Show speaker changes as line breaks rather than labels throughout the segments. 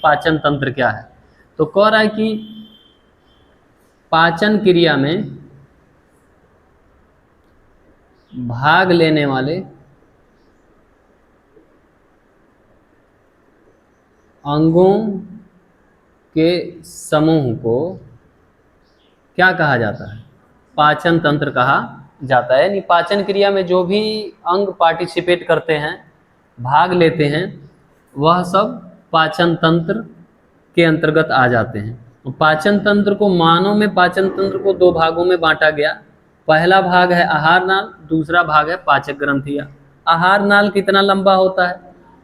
पाचन तंत्र क्या है। तो कह रहा है कि पाचन क्रिया में भाग लेने वाले अंगों के समूह को क्या कहा जाता है, पाचन तंत्र कहा जाता है। यानी पाचन क्रिया में जो भी अंग पार्टिसिपेट करते हैं, भाग लेते हैं, वह सब पाचन तंत्र के अंतर्गत आ जाते हैं। पाचन तंत्र को, मानव में पाचन तंत्र को दो भागों में बांटा गया। पहला भाग है आहार नाल, दूसरा भाग है पाचक ग्रंथियां। आहार नाल कितना लंबा होता है,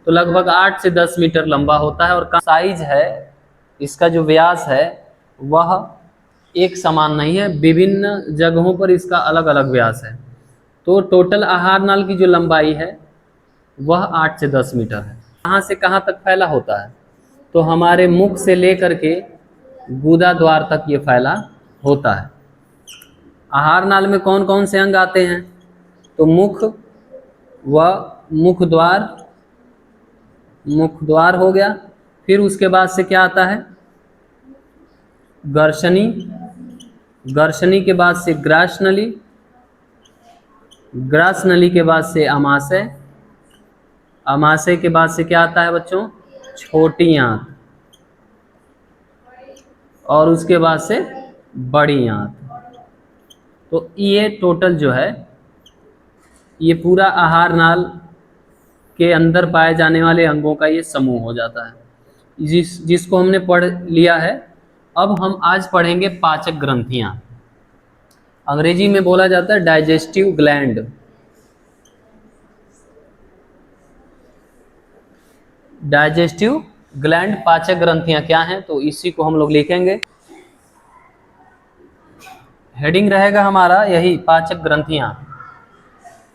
तो लगभग 8 से 10 मीटर लंबा होता है, और साइज है इसका, जो व्यास है वह एक समान नहीं है, विभिन्न जगहों पर इसका अलग अलग व्यास है। तो टोटल आहार नाल की जो लंबाई है वह 8 से 10 मीटर है। कहाँ से कहाँ तक फैला होता है, तो हमारे मुख से लेकर के गुदा द्वार तक ये फैला होता है। आहार नाल में कौन कौन से अंग आते हैं, तो मुख व मुख द्वार हो गया। फिर उसके बाद से क्या आता है, गर्शनी, गर्शनी के बाद से ग्रास नली, ग्रास नली के बाद से अमाशय, अमाशय के बाद से क्या आता है बच्चों, छोटी आंत, और उसके बाद से बड़ी आंत। तो ये टोटल जो है, ये पूरा आहार नाल के अंदर पाए जाने वाले अंगों का ये समूह हो जाता है, जिसको हमने पढ़ लिया है। अब हम आज पढ़ेंगे पाचक ग्रंथियां। अंग्रेजी में बोला जाता है डाइजेस्टिव ग्लैंड। डाइजेस्टिव ग्लैंड, पाचक ग्रंथियां क्या हैं, तो इसी को हम लोग लिखेंगे। हेडिंग रहेगा हमारा यही, पाचक ग्रंथियां।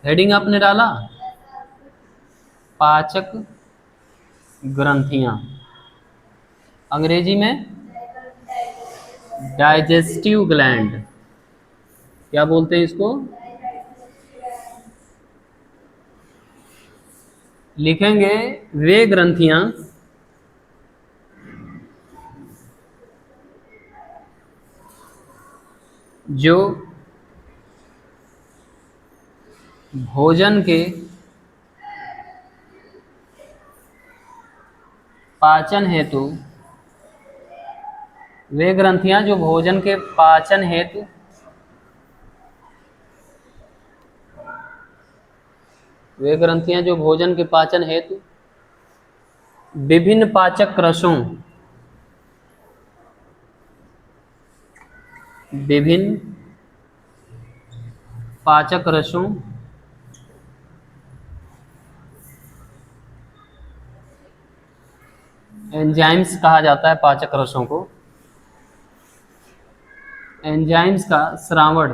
हेडिंग आपने डाला, पाचक ग्रंथियां, अंग्रेजी में डाइजेस्टिव ग्लैंड, क्या बोलते हैं इसको, लिखेंगे वे ग्रंथियां जो भोजन के पाचन हेतु, वे ग्रंथियां जो भोजन के पाचन हेतु वे ग्रंथियां जो भोजन के पाचन हेतु विभिन्न पाचक रसों, विभिन्न पाचक रसों एंजाइम्स कहा जाता है पाचक रसों को, एंजाइम्स का श्रावण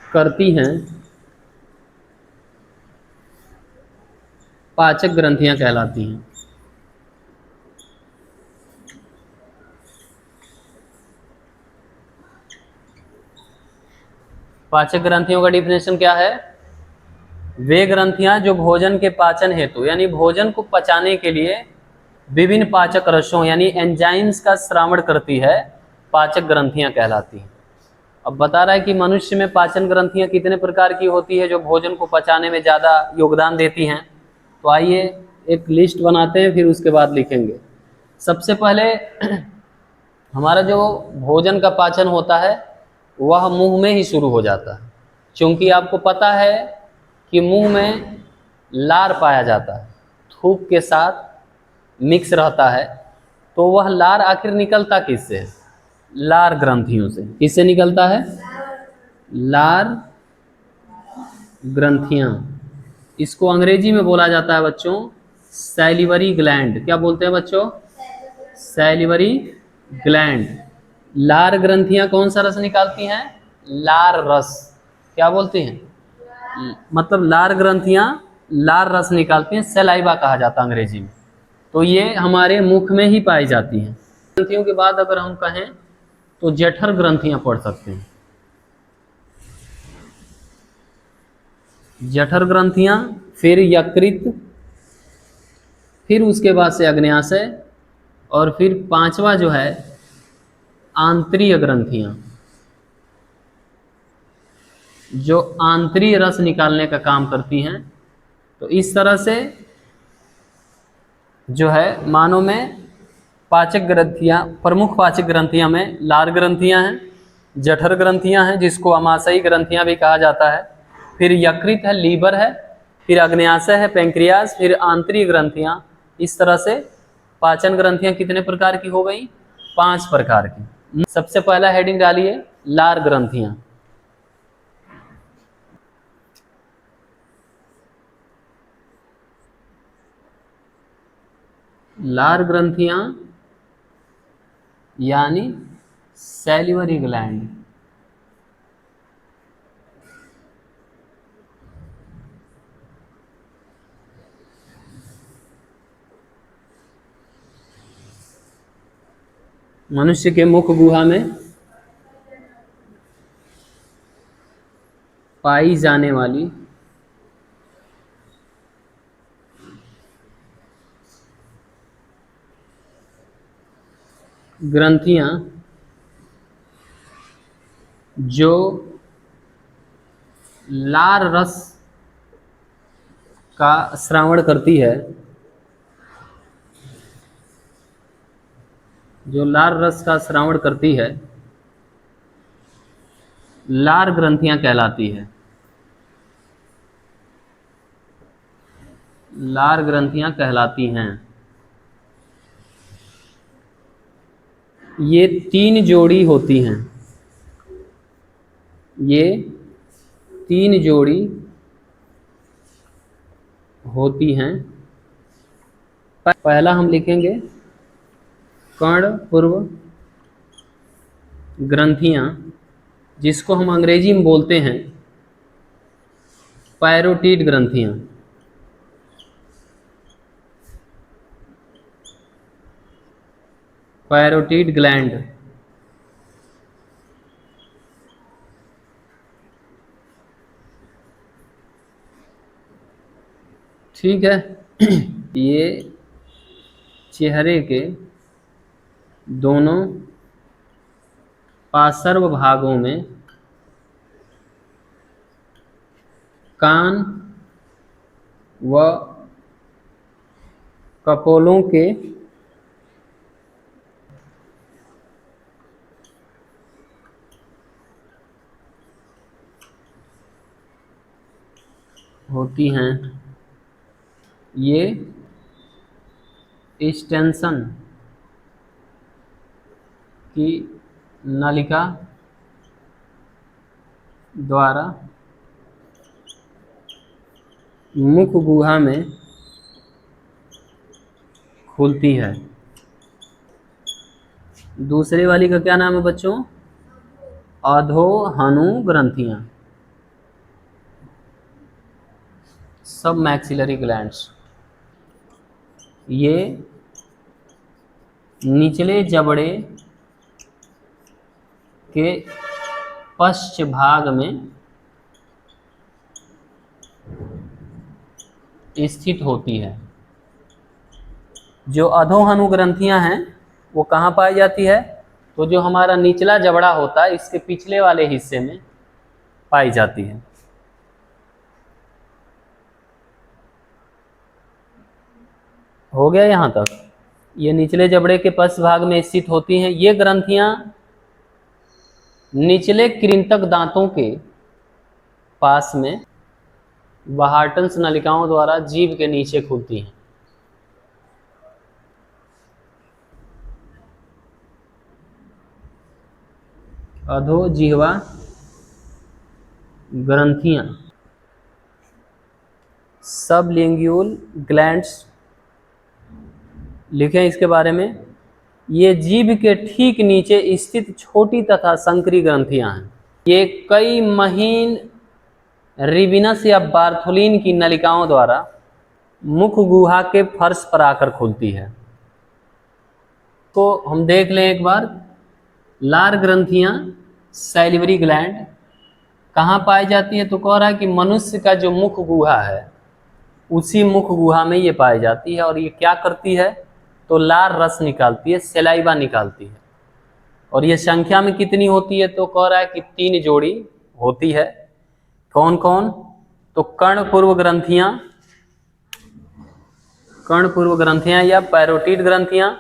करती हैं, पाचक ग्रंथियां कहलाती हैं। पाचक ग्रंथियों का डिफिनेशन क्या है, वे ग्रंथियां जो भोजन के पाचन हेतु, यानी भोजन को पचाने के लिए विभिन्न पाचक रसों यानी एंजाइम्स का श्रावण करती है, पाचक ग्रंथियां कहलाती हैं। अब बता रहा है कि मनुष्य में पाचन ग्रंथियां कितने प्रकार की होती है जो भोजन को पचाने में ज़्यादा योगदान देती हैं। तो आइए एक लिस्ट बनाते हैं, फिर उसके बाद लिखेंगे। सबसे पहले हमारा जो भोजन का पाचन होता है वह मुंह में ही शुरू हो जाता है, क्योंकि आपको पता है कि मुंह में लार पाया जाता है, थूक के साथ मिक्स रहता है। तो वह लार आखिर निकलता किससे है, लार ग्रंथियों से। किससे निकलता है, लार ग्रंथियां। इसको अंग्रेजी में बोला जाता है बच्चों सैलिवरी ग्लैंड। क्या बोलते हैं बच्चों, सैलिवरी ग्लैंड। लार ग्रंथियां कौन सा रस निकालती हैं, लार रस। क्या बोलती हैं, मतलब लार ग्रंथियां लार रस निकालती हैं, सलाइवा कहा जाता है अंग्रेजी में। तो ये हमारे मुख में ही पाई जाती हैं। ग्रंथियों के बाद अगर हम कहें तो जठर ग्रंथियां पढ़ सकते हैं। जठर ग्रंथियां, फिर यकृत, फिर उसके बाद से अग्न्याशय, और फिर पांचवा जो है आंतरीय ग्रंथियां, जो आंतरीय रस निकालने का काम करती हैं। तो इस तरह से जो है मानव में पाचक ग्रंथियां, प्रमुख पाचक ग्रंथियां में लार ग्रंथियां हैं, जठर ग्रंथियां हैं जिसको अमाशयी ग्रंथियां भी कहा जाता है, फिर यकृत है, लीवर है, फिर अग्न्याशय है, पैंक्रियाज, फिर आंतरिक ग्रंथियां। इस तरह से पाचन ग्रंथियां कितने प्रकार की हो गई? 5 प्रकार की। सबसे पहला हेडिंग डालिए लार ग्रंथियां। लार ग्रंथियां यानी सैलिवरी ग्लैंड। मनुष्य के मुख गुहा में पाई जाने वाली ग्रंथियां जो लार रस का श्रावण करती है, जो लार रस का श्रावण करती है, लार ग्रंथियां कहलाती है। लार ग्रंथियां कहलाती हैं। ये 3 जोड़ी होती हैं। ये 3 जोड़ी होती हैं। पहला हम लिखेंगे कर्ण पूर्व ग्रंथियां, जिसको हम अंग्रेजी में बोलते हैं पैरोटिड ग्रंथियां। Parotid gland. ठीक है। ये चेहरे के दोनों पार्श्व भागों में, कान व कपोलों के होती हैं। ये एक्सटेंशन की नलिका द्वारा मुख गुहा में खुलती है। दूसरे वाली का क्या नाम है बच्चों? अधोहनु ग्रंथियां, सब मैक्सिलरी ग्लैंड्स। ये निचले जबड़े के पश्च भाग में स्थित होती है। जो अधोहनु ग्रंथियां हैं वो कहाँ पाई जाती है? तो जो हमारा निचला जबड़ा होता है इसके पिछले वाले हिस्से में पाई जाती है। हो गया यहाँ तक? ये निचले जबड़े के पश्च भाग में स्थित होती हैं। ये ग्रंथियां निचले कृंतक दांतों के पास में बहार्टन्स नलिकाओं द्वारा जीभ के नीचे खुलती हैं। अधोजिह्वा ग्रंथियां, सबलिंगुअल ग्लैंड्स लिखें इसके बारे में। ये जीभ के ठीक नीचे स्थित छोटी तथा संकरी ग्रंथियां हैं। ये कई महीन रिबिनस या बार्थोलिन की नलिकाओं द्वारा मुख गुहा के फर्श पर आकर खुलती है। तो हम देख लें एक बार। लार ग्रंथियां, सैलिवरी ग्लैंड कहाँ पाई जाती है? तो कह रहा है कि मनुष्य का जो मुख गुहा है उसी मुख गुहा में ये पाई जाती है। और ये क्या करती है, तो लार रस निकालती है, सलाइवा निकालती है। और ये संख्या में कितनी होती है, तो कह रहा है कि 3 जोड़ी होती है। कौन कौन, तो कर्णपूर्व ग्रंथियां, कर्णपूर्व ग्रंथियां या पैरोटिड ग्रंथियां,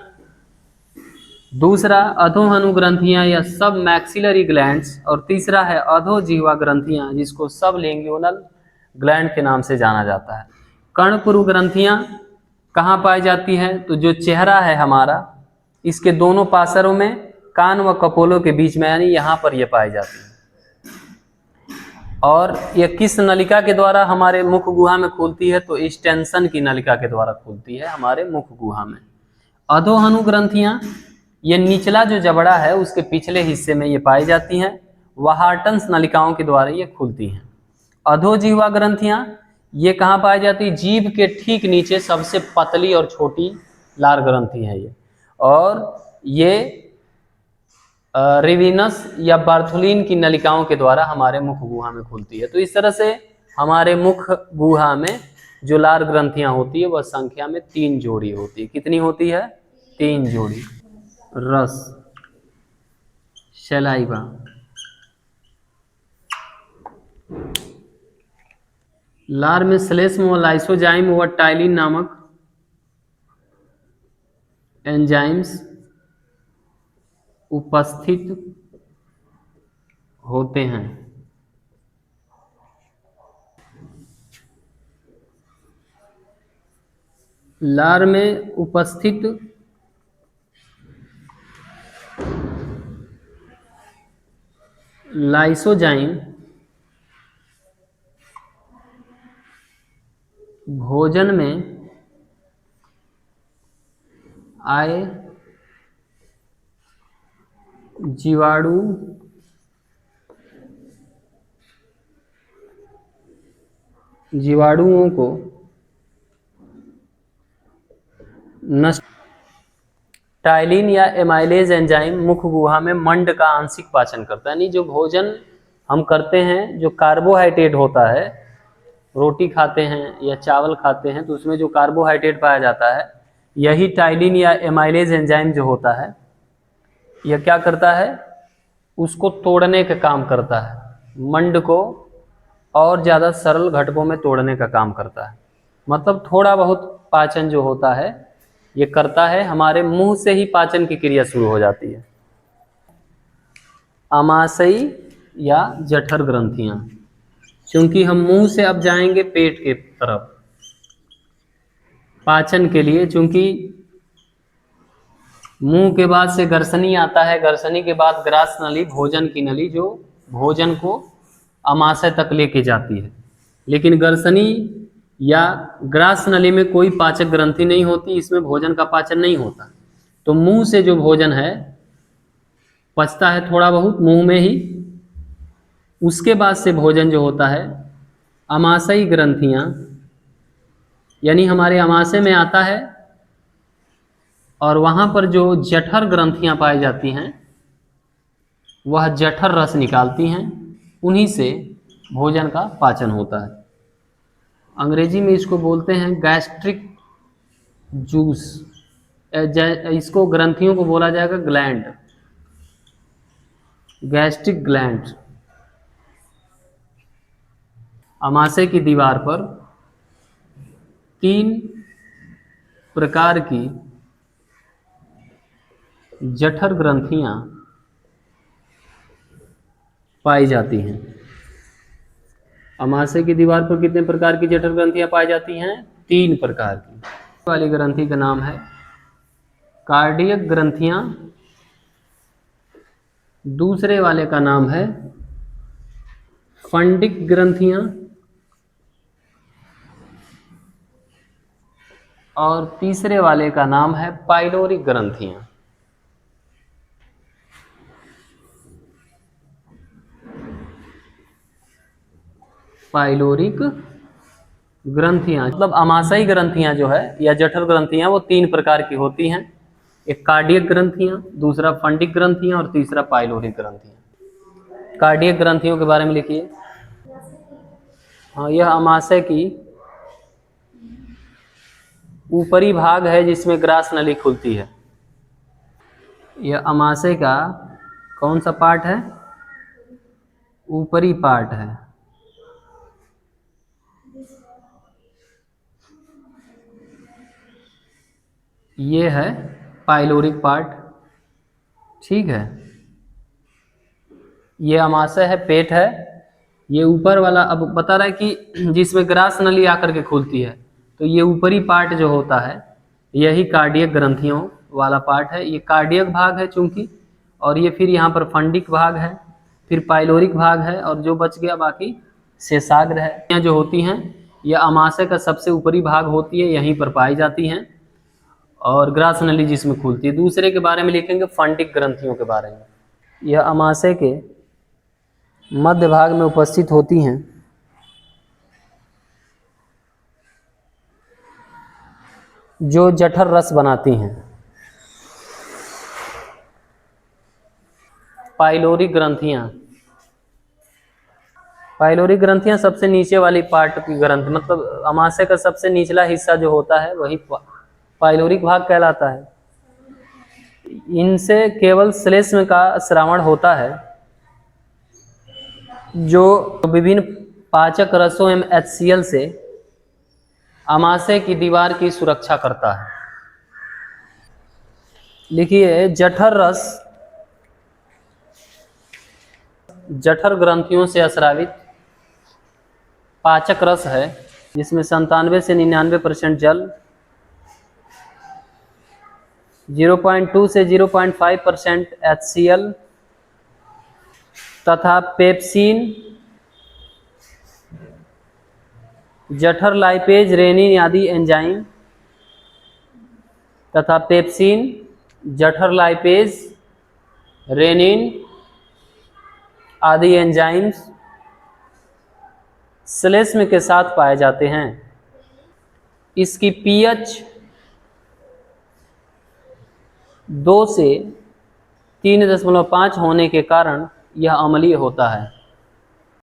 दूसरा अधोहनु ग्रंथियां या सब मैक्सिलरी ग्लैंड्स, और तीसरा है अधोजिह्वा ग्रंथियां जिसको सब लिंग्यूनल ग्लैंड के नाम से जाना जाता है। कर्णपूर्व ग्रंथियां कहाँ पाई जाती है, तो जो चेहरा है हमारा, इसके दोनों पार्श्वों में, कान व कपोलों के बीच में, यानी यहाँ पर ये पाई जाती है। और ये किस नलिका के द्वारा हमारे मुख गुहा में खुलती है, तो एक्सटेंशन की नलिका के द्वारा खुलती है हमारे मुख गुहा में। अधोहनु ग्रंथियां, ये निचला जो जबड़ा है उसके पिछले हिस्से में ये पाई जाती हैं। वहार्टन्स नलिकाओं के द्वारा ये खुलती हैं। अधोजिह्वा ग्रंथियां, ये कहाँ पाई जाती है, जीभ के ठीक नीचे सबसे पतली और छोटी लार ग्रंथि है ये। और ये रिविनस या बार्थुलिन की नलिकाओं के द्वारा हमारे मुख गुहा में खुलती है। तो इस तरह से हमारे मुख गुहा में जो लार ग्रंथियां होती है वह संख्या में 3 जोड़ी होती है। कितनी होती है, 3 जोड़ी। रस, सलाइवा, लार में श्लेष्म व लाइसोजाइम व टाइलिन नामक एंजाइम्स उपस्थित होते हैं। लार में उपस्थित लाइसोजाइम भोजन में आए जीवाणुओं को नष्ट। टाइलिन या एमाइलेज एंजाइम मुख गुहा में मंड का आंशिक पाचन करता है, यानी जो भोजन हम करते हैं, जो कार्बोहाइड्रेट होता है, रोटी खाते हैं या चावल खाते हैं, तो उसमें जो कार्बोहाइड्रेट पाया जाता है, यही टाइलिन या एमाइलेज एंजाइम जो होता है, यह क्या करता है, उसको तोड़ने का काम करता है। मंड को और ज़्यादा सरल घटकों में तोड़ने का काम करता है। मतलब थोड़ा बहुत पाचन जो होता है ये करता है, हमारे मुंह से ही पाचन की क्रिया शुरू हो जाती है। आमाशयी या जठर ग्रंथियां, क्योंकि हम मुंह से अब जाएंगे पेट के तरफ पाचन के लिए, क्योंकि मुंह के बाद से गर्सनी आता है, गर्सनी के बाद ग्रास नली, भोजन की नली, जो भोजन को अमाशय तक लेके जाती है। लेकिन गर्सनी या ग्रास नली में कोई पाचक ग्रंथि नहीं होती, इसमें भोजन का पाचन नहीं होता। तो मुंह से जो भोजन है पचता है थोड़ा बहुत मुंह में ही। उसके बाद से भोजन जो होता है अमाशयी ग्रंथियां, यानी हमारे अमाशय में आता है, और वहाँ पर जो जठर ग्रंथियां पाई जाती हैं वह जठर रस निकालती हैं, उन्हीं से भोजन का पाचन होता है। अंग्रेजी में इसको बोलते हैं गैस्ट्रिक जूस। इसको ग्रंथियों को बोला जाएगा ग्लैंड, गैस्ट्रिक ग्लैंड। अमाशय की दीवार पर 3 प्रकार की जठर ग्रंथियां पाई जाती हैं। अमाशय की दीवार पर कितने प्रकार की जठर ग्रंथियां पाई जाती हैं? 3 प्रकार की। वाली ग्रंथि का नाम है कार्डियक ग्रंथियां, दूसरे वाले का नाम है फंडिक ग्रंथियां, और तीसरे वाले का नाम है पाइलोरिक ग्रंथियां। पाइलोरिक ग्रंथियां मतलब अमाशयी ग्रंथियां जो है या जठर ग्रंथियां वो 3 प्रकार की होती हैं। एक कार्डियक ग्रंथियां, दूसरा फंडिक ग्रंथियां और तीसरा पाइलोरिक ग्रंथियां। कार्डियक ग्रंथियों के बारे में लिखिए। हाँ, यह अमाशय की ऊपरी भाग है जिसमें ग्रास नली खुलती है। यह अमाशय का कौन सा पार्ट है? ऊपरी पार्ट है। ये है पाइलोरिक पार्ट, ठीक है। ये अमाशय है, पेट है। ये ऊपर वाला अब बता रहा है कि जिसमें ग्रास नली आकर के खुलती है, तो ये ऊपरी पार्ट जो होता है यही कार्डियक ग्रंथियों वाला पार्ट है। ये कार्डियक भाग है चूंकि, और ये फिर यहाँ पर फंडिक भाग है, फिर पाइलोरिक भाग है, और जो बच गया बाकी शेषाग्र है। यहाँ जो होती हैं यह अमाशय का सबसे ऊपरी भाग होती है, यहीं पर पाई जाती हैं, और ग्रास नली जिसमें खुलती है। दूसरे के बारे में लिखेंगे फंडिक ग्रंथियों के बारे में। यह अमाशय के मध्य भाग में उपस्थित होती हैं, जो जठर रस बनाती हैं। पाइलोरिक ग्रंथियां, पाइलोरिक ग्रंथियां सबसे नीचे वाली पार्ट की ग्रंथ, मतलब अमाशय का सबसे निचला हिस्सा जो होता है वही पाइलोरिक भाग कहलाता है। इनसे केवल श्लेष्म का श्रावण होता है, जो विभिन्न पाचक रसों एवं HCl से अमाशय की दीवार की सुरक्षा करता है। लिखिए, जठर रस जठर ग्रंथियों से स्रावित पाचक रस है, जिसमें 97 से 99% जल, 0.2 से 0.5% HCl तथा पेप्सिन, जठर लाइपेज, रेनिन आदि एंजाइम तथा पेप्सिन, जठर लाइपेज, रेनिन आदि एंजाइम्स श्लेष्म के साथ पाए जाते हैं। इसकी pH 2 से 3.5 होने के कारण यह अम्लीय होता है।